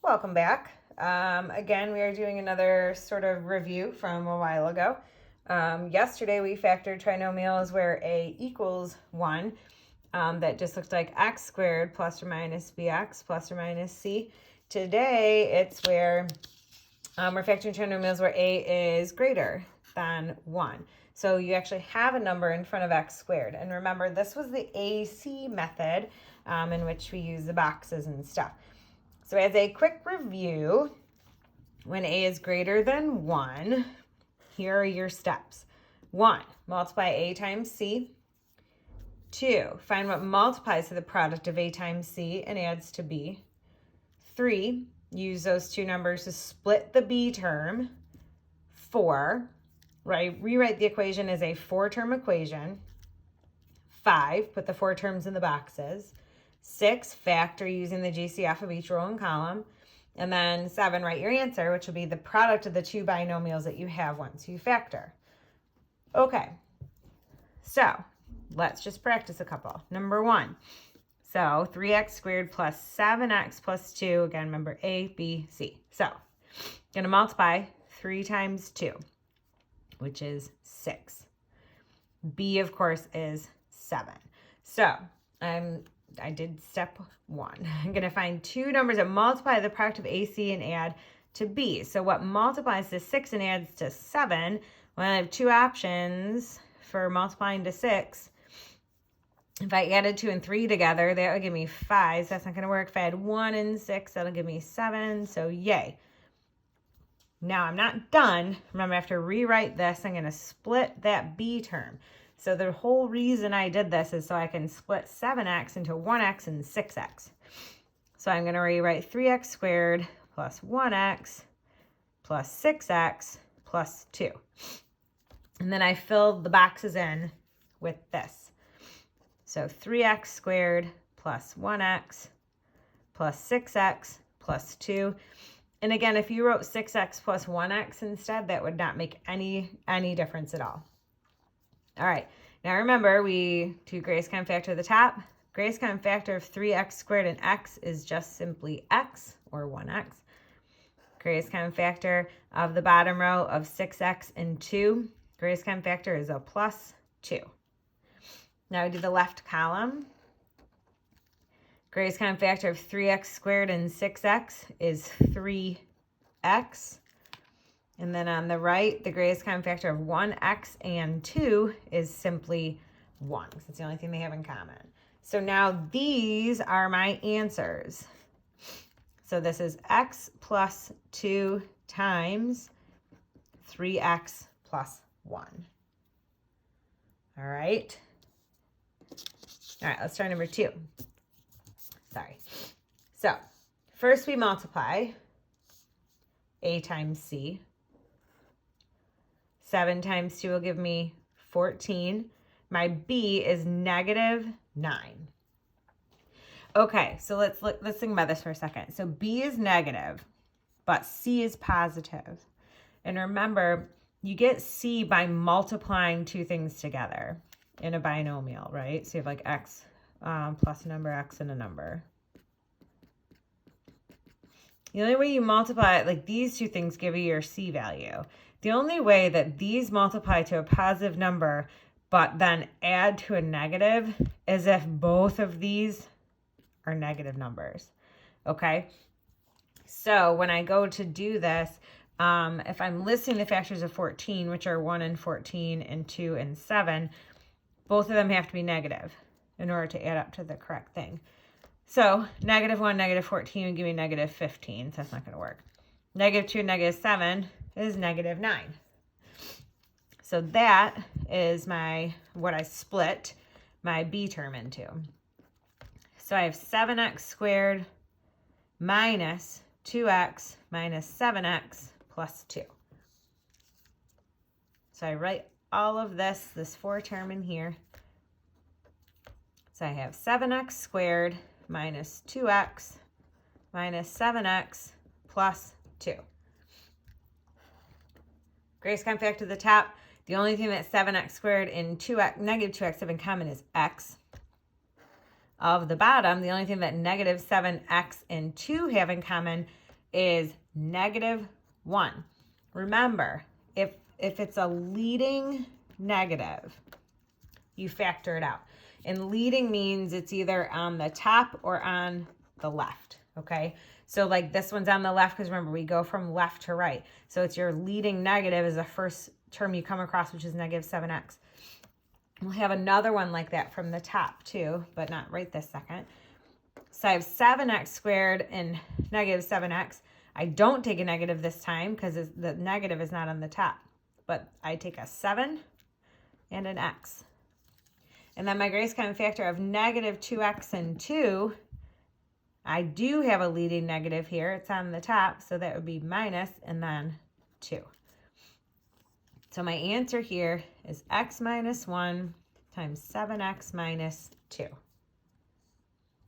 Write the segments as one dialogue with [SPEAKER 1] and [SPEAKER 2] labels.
[SPEAKER 1] welcome back. Again, we are doing another sort of review from a while ago. Yesterday we factored trinomials where a equals 1. That just looks like x squared plus or minus bx plus or minus c. Today it's where we're factoring trinomials where a is greater than 1. So you actually have a number in front of x squared. And remember, this was the AC method in which we use the boxes and stuff. So as a quick review, when a is greater than 1, here are your steps. 1, multiply a times c. 2, find what multiplies to the product of a times c and adds to b. 3, use those two numbers to split the b term. 4, rewrite the equation as a 4-term equation. 5, put the 4 terms in the boxes. 6, factor using the GCF of each row and column. And then 7, write your answer, which will be the product of the two binomials that you have once you factor. Okay, so let's just practice a couple. Number 1, so 3x squared plus 7x plus 2. Again, remember A, B, C. So I'm going to multiply 3 times 2, which is 6. B, of course, is 7. So I did step 1. I'm going to find two numbers that multiply the product of AC and add to B. So what multiplies to 6 and adds to 7? Well, I have two options for multiplying to 6. If I added 2 and 3 together, that would give me 5. So that's not going to work. If I had 1 and 6, that'll give me 7. So yay. Now I'm not done. Remember, I have to rewrite this. I'm going to split that B term. So the whole reason I did this is so I can split 7x into 1x and 6x. So I'm going to rewrite 3x squared plus 1x plus 6x plus 2. And then I filled the boxes in with this. So 3x squared plus 1x plus 6x plus 2. And again, if you wrote 6x plus 1x instead, that would not make any difference at all. All right, now remember, we do greatest common factor at the top. Greatest common factor of 3x squared and x is just simply x, or 1x. Greatest common factor of the bottom row of 6x and 2. Greatest common factor is a plus 2. Now we do the left column. Greatest common factor of 3x squared and 6x is 3x. And then on the right, the greatest common factor of 1x and 2 is simply 1, because it's the only thing they have in common. So now these are my answers. So this is x plus 2 times 3x plus 1. All right. All right, let's try number 2. Sorry. So first we multiply a times c. 7 times 2 will give me 14. My b is negative 9. Okay, so let's think about this for a second. So b is negative, but c is positive. And remember, you get c by multiplying two things together in a binomial, right? So you have like x plus a number, x and a number. The only way you multiply it, like these two things give you your c value. The only way that these multiply to a positive number but then add to a negative is if both of these are negative numbers, okay? So when I go to do this, if I'm listing the factors of 14, which are 1 and 14 and 2 and 7, both of them have to be negative in order to add up to the correct thing. So negative 1, negative 14 would give me negative 15, so that's not going to work. Negative 2, negative 7 is negative 9. So that is what I split my b term into. So I have 7x squared minus 2x minus 7x plus 2. So I write all of this 4 term in here. So I have 7x squared minus 2x minus 7x plus 2. Greatest common factor at the top. The only thing that 7x squared and negative 2x have in common is x. Of the bottom, the only thing that negative 7x and 2 have in common is -1. Remember, if it's a leading negative, you factor it out. And leading means it's either on the top or on the left, okay? So like this one's on the left because remember, we go from left to right. So it's your leading negative is the first term you come across, which is -7x. We'll have another one like that from the top too, but not right this second. So I have 7x squared and -7x. I don't take a negative this time because the negative is not on the top, but I take a 7 and an x. And then my greatest common factor of -2x and 2, I do have a leading negative here. It's on the top, so that would be minus and then 2. So my answer here is x minus 1 times 7x minus 2.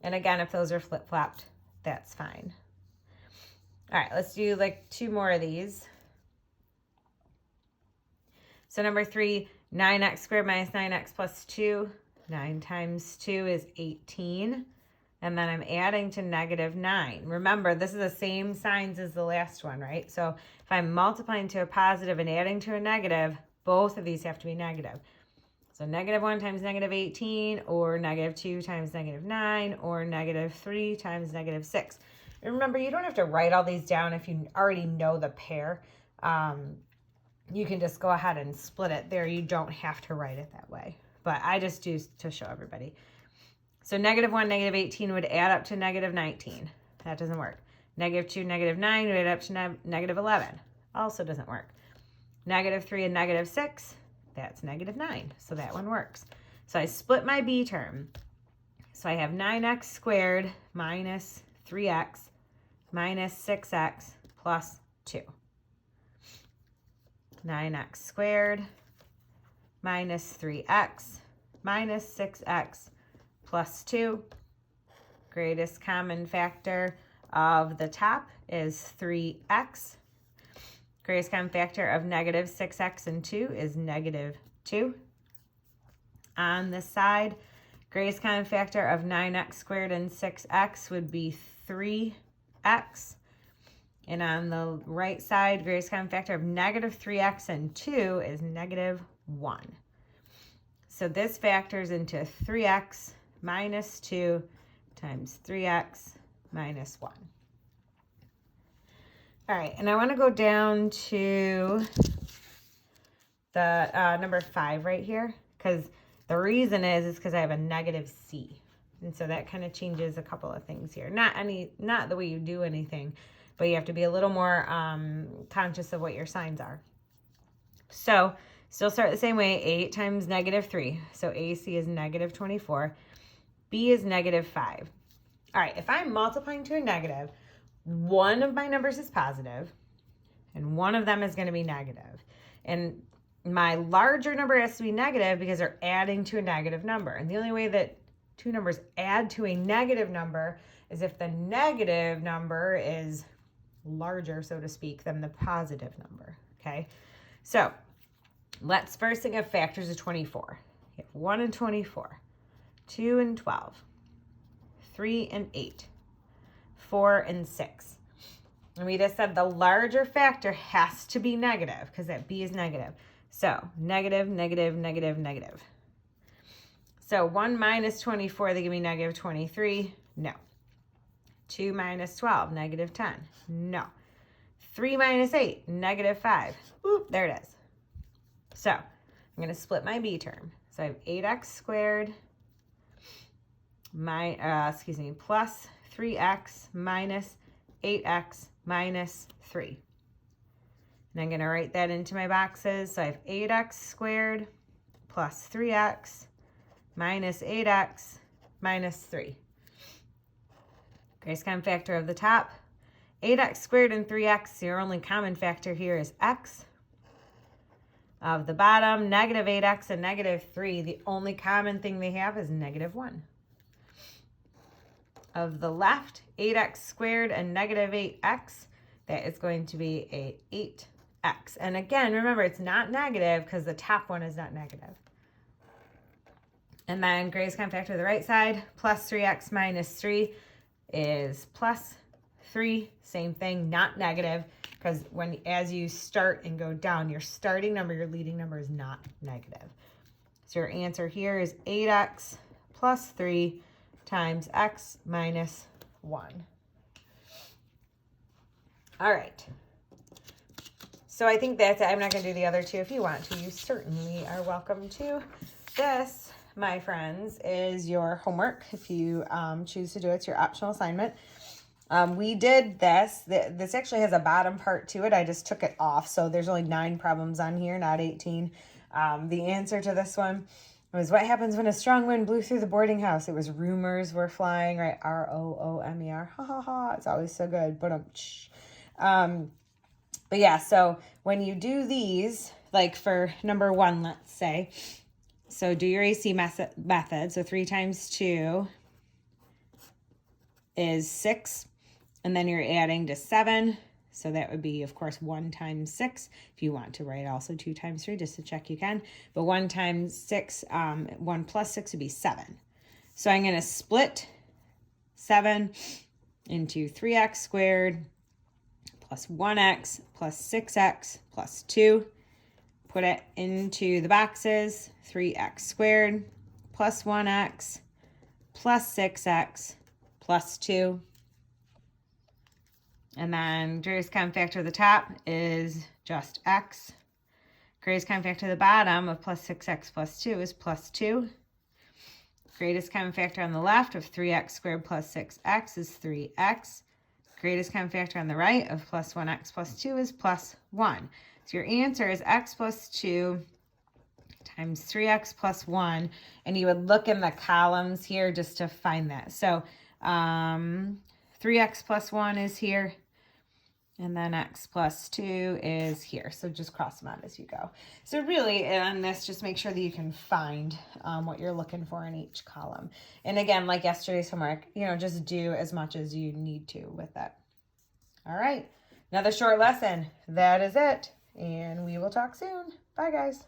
[SPEAKER 1] And again, if those are flip-flopped, that's fine. All right, let's do like 2 more of these. So number 3, 9x squared minus 9x plus 2. 9 times 2 is 18. And then I'm adding to -9. Remember, this is the same signs as the last one, right? So if I'm multiplying to a positive and adding to a negative, both of these have to be negative. So -1 times -18, or -2 times -9, or -3 times -6. And remember, you don't have to write all these down if you already know the pair. You can just go ahead and split it there. You don't have to write it that way. But I just do to show everybody. So -1, -18 would add up to -19. That doesn't work. -2, -9 would add up to -11. Also doesn't work. -3 and -6, that's -9. So that one works. So I split my b term. So I have 9x squared minus 3x minus 6x plus 2. 9x squared minus 3x minus 6x plus 2. Greatest common factor of the top is 3x. Greatest common factor of -6x and 2 is -2. On this side, greatest common factor of 9x squared and 6x would be 3x. And on the right side, greatest common factor of -3x and 2 is -1. So this factors into 3x minus 2 times 3x minus 1. All right, and I want to go down to the number 5 right here, because the reason is because I have a -c. And so that kind of changes a couple of things here. Not the way you do anything, but you have to be a little more conscious of what your signs are. So still start the same way, 8 times -3. So AC is -24. B is -5. All right, if I'm multiplying to a negative, one of my numbers is positive, and one of them is going to be negative. And my larger number has to be negative because they're adding to a negative number. And the only way that two numbers add to a negative number is if the negative number is larger, so to speak, than the positive number, okay? So let's first think of factors of 24. You have 1 and 24, 2 and 12, 3 and 8, 4 and 6. And we just said the larger factor has to be negative because that b is negative. So negative, negative, negative, negative. So 1 minus 24, they give me -23. No. 2 minus 12, -10. No. 3 minus 8, -5. Oop, there it is. So I'm going to split my b term. So I have 8x squared plus 3x minus 8x minus 3. And I'm going to write that into my boxes. So I have 8x squared plus 3x minus 8x minus 3. Greatest common factor of the top. 8x squared and 3x, your only common factor here is x. Of the bottom, -8x and -3, the only common thing they have is -1. Of the left, 8x squared and -8x, that is going to be a 8x. And again, remember, it's not negative because the top one is not negative. And then greatest common factor of the right side, plus 3x minus 3 is plus 3, same thing, not negative, because as you start and go down, your starting number, your leading number is not negative. So your answer here is 8x plus 3 times x minus 1. All right. So I think that's it. I'm not going to do the other two. If you want to, you certainly are welcome to. This, my friends, is your homework. If you choose to do it, it's your optional assignment. We did this. This actually has a bottom part to it. I just took it off. So there's only 9 problems on here, not 18. The answer to this one was, what happens when a strong wind blew through the boarding house? It was rumors were flying, right? R-O-O-M-E-R. Ha ha ha. It's always so good. But yeah, so when you do these, like for number 1, let's say, so do your AC method. So 3 times 2 is 6, and then you're adding to 7. So that would be, of course, 1 times 6. If you want to write also 2 times 3, just to check, you can. But 1 times 6, 1 plus 6 would be 7. So I'm going to split 7 into 3x squared plus 1x plus 6x plus 2. Put it into the boxes. 3x squared plus 1x plus 6x plus 2. And then greatest common factor of the top is just x. Greatest common factor of the bottom of plus 6x plus 2 is plus 2. Greatest common factor on the left of 3x squared plus 6x is 3x. Greatest common factor on the right of plus 1x plus 2 is plus 1. So your answer is x plus 2 times 3x plus 1. And you would look in the columns here just to find that. So 3x plus 1 is here. And then x plus 2 is here. So just cross them out as you go. So really, on this, just make sure that you can find what you're looking for in each column. And again, like yesterday's homework, just do as much as you need to with that. All right. Another short lesson. That is it. And we will talk soon. Bye, guys.